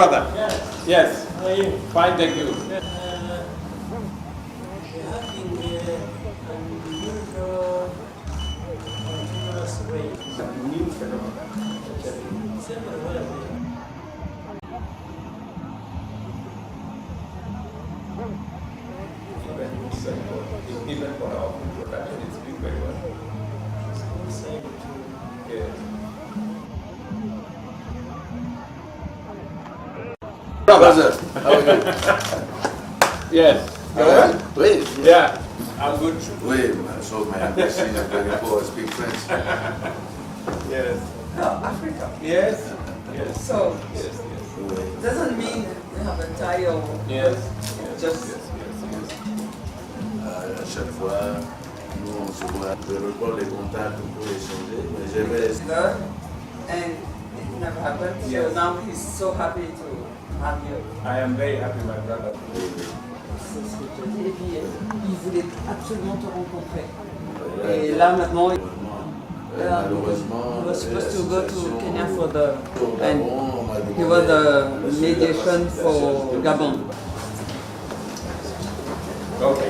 brother. Yes. Yes. How are you? Fine, thank you. We're having unusual continuous rate. New phenomenon. Similar weather. Even for our production, it's doing very well. Same to Yes. Brother. How are you? Yes. You all right? Oui. Yeah. I'm good. Oui, so my English is very poor, I speak French. Yes. No, Africa. Yes. Yes. So, Yes. Yes. doesn't mean you have a title. Yes. Just Yes. À chaque fois, nous on se voit, je reprends les contacts pour échanger, mais j'aimerais... good, and it never happened. Yes. So now he's so happy to have you. I am very happy, my brother. C'est ce que je te dis. Et puis, il voulait absolument te rencontrer. Et là maintenant, Malheureusement, he was supposed to go to Kenya for the, au and Gabon, on m'a he was demandé the mediation for Gabon. Okay.